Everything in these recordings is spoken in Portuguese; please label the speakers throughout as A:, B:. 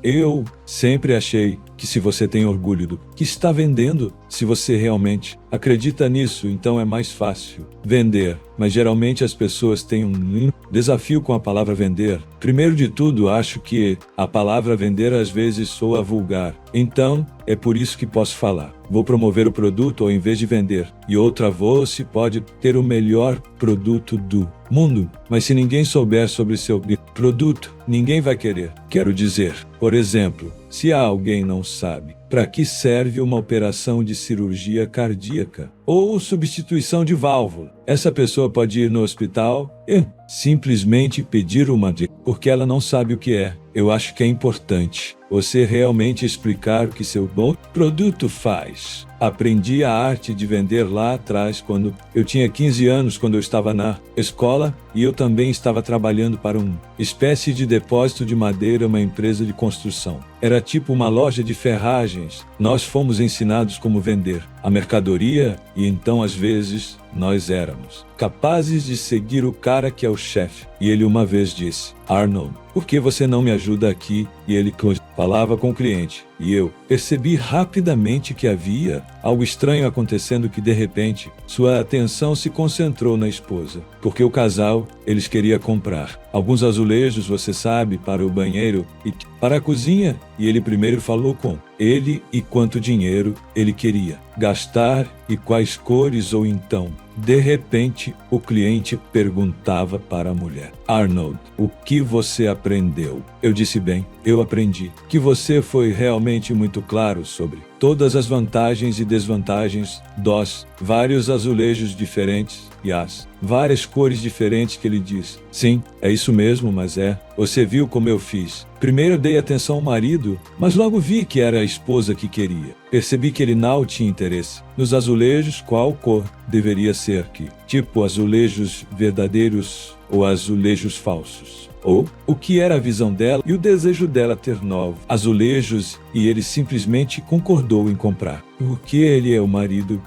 A: Eu sempre achei que se você tem orgulho do que está vendendo, se você realmente acredita nisso, então é mais fácil vender. Mas geralmente as pessoas têm um desafio com a palavra vender. Primeiro de tudo, acho que a palavra vender às vezes soa vulgar. Então, é por isso que posso falar. Vou promover o produto ao invés de vender. E outra você pode ter o melhor produto do mundo, mas se ninguém souber sobre seu produto, ninguém vai querer. Quero dizer, por exemplo, se alguém não sabe para que serve uma operação de cirurgia cardíaca ou substituição de válvula, essa pessoa pode ir no hospital e simplesmente pedir uma dica, porque ela não sabe o que é. Eu acho que é importante você realmente explicar o que seu bom produto faz. Aprendi a arte de vender lá atrás quando eu tinha 15 anos, quando eu estava na escola, e eu também estava trabalhando para uma espécie de depósito de madeira, uma empresa de construção. Era tipo uma loja de ferragens. Nós fomos ensinados como vender a mercadoria e então às vezes nós éramos capazes de seguir o cara que é o chefe. E ele uma vez disse: Arnold, por que você não me ajuda aqui? E ele falava com o cliente. E eu percebi rapidamente que havia algo estranho acontecendo, que de repente sua atenção se concentrou na esposa. Porque o casal, eles queriam comprar alguns azulejos, você sabe, para o banheiro e para a cozinha. E ele primeiro falou com ele e quanto dinheiro ele queria gastar e quais cores. Ou então, de repente, o cliente perguntava para a mulher: Arnold, o que você aprendeu? Eu disse: bem, eu aprendi que você foi realmente muito claro sobre todas as vantagens e desvantagens dos vários azulejos diferentes e as várias cores diferentes que ele diz. Sim, é isso mesmo, mas você viu como eu fiz. Primeiro dei atenção ao marido, mas logo vi que era a esposa que queria. Percebi que ele não tinha interesse nos azulejos, qual cor deveria ser que, tipo azulejos verdadeiros ou azulejos falsos. Ou o que era a visão dela e o desejo dela ter novos azulejos, e ele simplesmente concordou em comprar. Porque ele é o marido,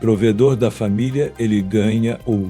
A: provedor da família, ele ganha o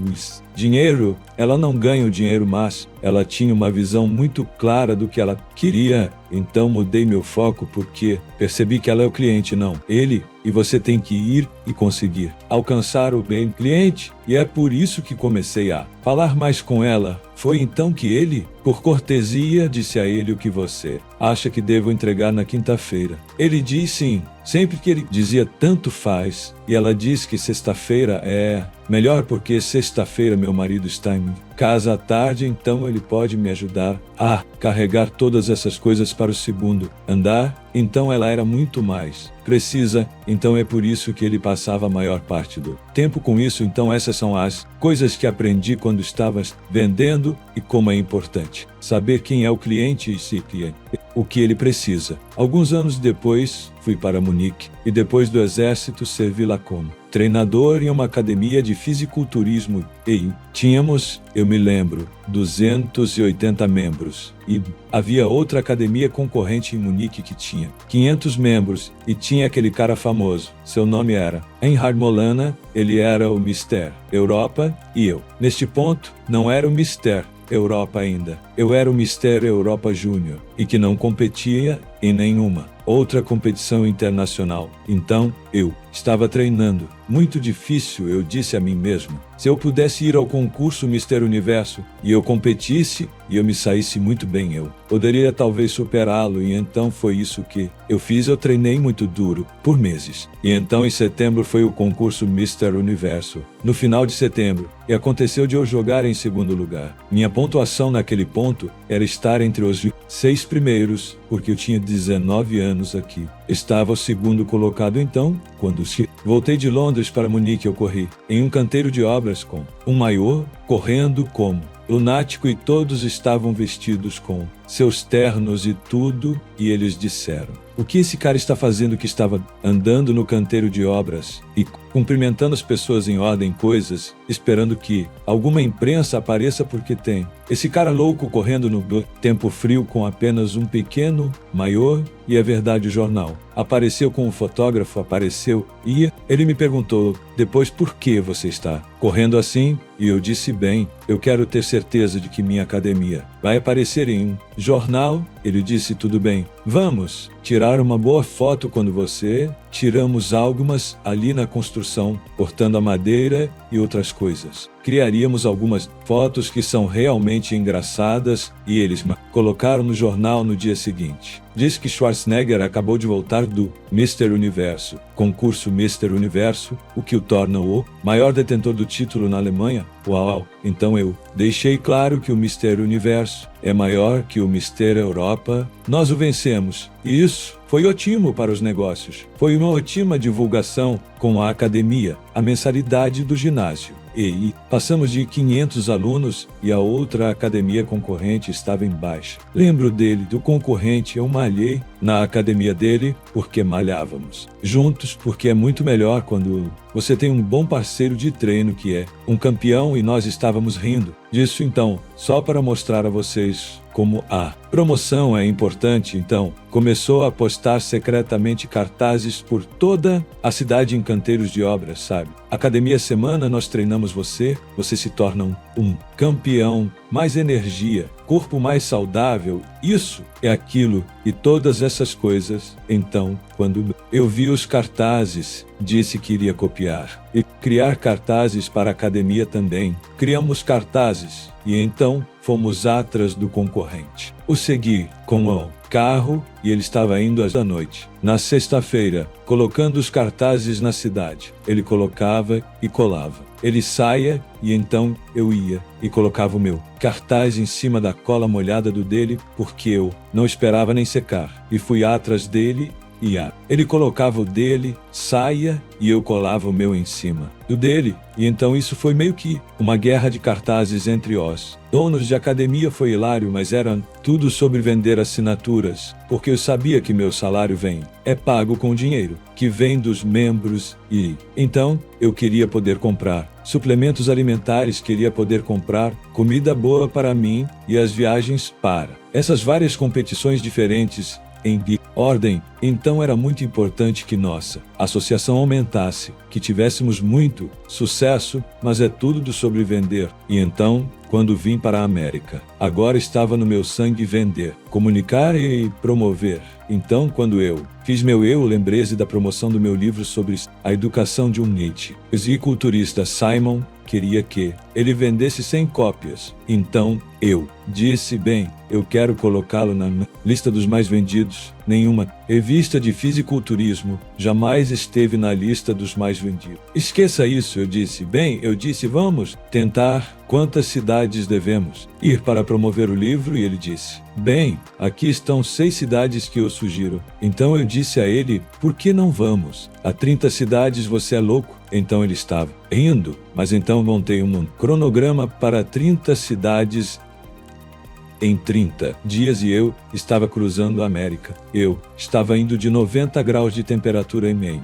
A: dinheiro. Ela não ganha o dinheiro, mas ela tinha uma visão muito clara do que ela queria. Então mudei meu foco porque percebi que ela é o cliente, não ele. E você tem que ir e conseguir alcançar o bem cliente. E é por isso que comecei a falar mais com ela. Foi então que ele, por cortesia, disse a ele: o que você acha que devo entregar na quinta-feira? Ele diz sim. Sempre que ele dizia tanto faz, e ela diz que sexta-feira é melhor porque sexta-feira meu marido está em casa à tarde, então ele pode me ajudar a carregar todas essas coisas para o segundo andar. Então ela era muito mais precisa, então é por isso que ele passava a maior parte do tempo com isso. Então essas são as coisas que aprendi quando estavas vendendo e como é importante saber quem é o cliente e o que ele precisa. Alguns anos depois, fui para Munique e depois do exército servi lá como treinador em uma academia de fisiculturismo e tínhamos, eu me lembro, 280 membros. E havia outra academia concorrente em Munique que tinha 500 membros e tinha aquele cara famoso. Seu nome era Reinhard Molana, ele era o Mister Europa e eu. Neste ponto, não era o Mister Europa ainda. Eu era o Mister Europa Júnior e que não competia em nenhuma outra competição internacional. Então, eu estava treinando. Muito difícil, eu disse a mim mesmo. Se eu pudesse ir ao concurso Mister Universo e eu competisse e eu me saísse muito bem, eu poderia talvez superá-lo. E então foi isso que eu fiz. Eu treinei muito duro por meses. E então em setembro foi o concurso Mister Universo. No final de setembro. E aconteceu de eu jogar em segundo lugar. Minha pontuação naquele ponto era estar entre os 6 primeiros, porque eu tinha 19 anos aqui. Estava o segundo colocado. Então, quando voltei de Londres para Munique, eu corri em um canteiro de obras com um maiô, correndo como lunático, e todos estavam vestidos com seus ternos e tudo, e eles disseram: o que esse cara está fazendo? Que estava andando no canteiro de obras e cumprimentando as pessoas em ordem, coisas, esperando que alguma imprensa apareça, porque tem esse cara louco correndo no tempo frio com apenas um pequeno maiô. E é verdade, o jornal apareceu com um fotógrafo, apareceu, e ele me perguntou depois: por que você está correndo assim? E eu disse: bem, eu quero ter certeza de que minha academia vai aparecer em um jornal Ele disse: tudo bem, vamos tirar uma boa foto quando você... Tiramos algumas ali na construção, cortando a madeira e outras coisas. Criaríamos algumas fotos que são realmente engraçadas e eles colocaram no jornal no dia seguinte. Diz que Schwarzenegger acabou de voltar do Mr. Universo, concurso Mr. Universo, o que o torna o maior detentor do título na Alemanha. Uau! Então eu deixei claro que o Mr. Universo é maior que o Mr. Europa. Nós o vencemos. E isso foi ótimo para os negócios. Foi uma ótima divulgação com a academia, a mensalidade do ginásio. E passamos de 500 alunos e a outra academia concorrente estava em baixa. Lembro dele, do concorrente, eu malhei na academia dele porque malhávamos juntos, porque é muito melhor quando você tem um bom parceiro de treino que é um campeão e nós estávamos rindo disso. Então, só para mostrar a vocês como a promoção é importante, então começou a postar secretamente cartazes por toda a cidade em canteiros de obras, sabe? Academia Semana, nós treinamos você se torna um campeão, mais energia, corpo mais saudável, isso é aquilo e todas essas coisas. Então, quando eu vi os cartazes, disse que iria copiar e criar cartazes para a academia também. Criamos cartazes e então fomos atrás do concorrente. O segui com o carro e ele estava indo à noite. Na sexta-feira, colocando os cartazes na cidade. Ele colocava e colava. Ele saía e então eu ia e colocava o meu cartaz em cima da cola molhada do dele porque eu não esperava nem secar. E fui atrás dele e ele colocava o dele, saia, e eu colava o meu em cima do dele. E então isso foi meio que uma guerra de cartazes entre os donos de academia. Foi hilário, mas era tudo sobre vender assinaturas, porque eu sabia que meu salário é pago com dinheiro que vem dos membros e então eu queria poder comprar suplementos alimentares, queria poder comprar comida boa para mim e as viagens para essas várias competições diferentes em ordem. Então era muito importante que nossa associação aumentasse, que tivéssemos muito sucesso, mas é tudo do sobre vender. E então, quando vim para a América, agora estava no meu sangue vender, comunicar e promover. Então, quando eu fiz meu lembrei-se da promoção do meu livro sobre a educação de um Nietzsche. O fisiculturista Simon queria que ele vendesse 100 cópias. Então, eu disse, bem, eu quero colocá-lo na lista dos mais vendidos. Nenhuma revista de fisiculturismo jamais esteve na lista dos mais vendidos. Esqueça isso, eu disse. Bem, eu disse, vamos tentar. Quantas cidades devemos ir para promover o livro? E ele disse, bem, aqui estão 6 cidades que eu sugiro. Então eu disse a ele, por que não vamos? A 30 cidades você é louco? Então ele estava rindo, mas então montei um cronograma para 30 cidades em 30 dias e eu estava cruzando a América. Eu estava indo de 90 graus de temperatura em Maine,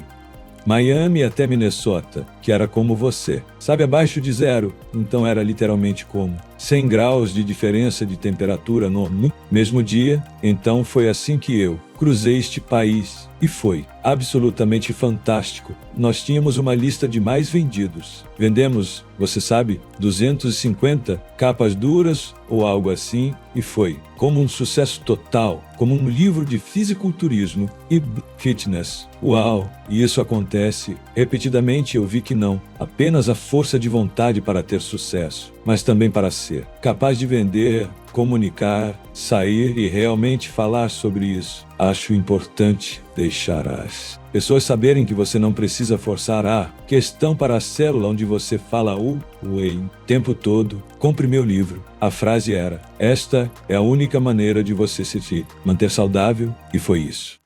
A: Miami até Minnesota, que era como você, sabe, abaixo de zero. Então era literalmente como 100 graus de diferença de temperatura no mesmo dia. Então foi assim que eu cruzei este país e foi absolutamente fantástico. Nós tínhamos uma lista de mais vendidos. Vendemos, você sabe, 250 capas duras ou algo assim, e foi como um sucesso total, como um livro de fisiculturismo e fitness. Uau! E isso acontece repetidamente. Eu vi que não apenas a força de vontade para ter sucesso, mas também para ser capaz de vender, comunicar, sair e realmente falar sobre isso. Acho importante deixar as pessoas saberem que você não precisa forçar a questão para a célula onde você fala o tempo todo. Compre meu livro. A frase era, esta é a única maneira de você se manter saudável, e foi isso.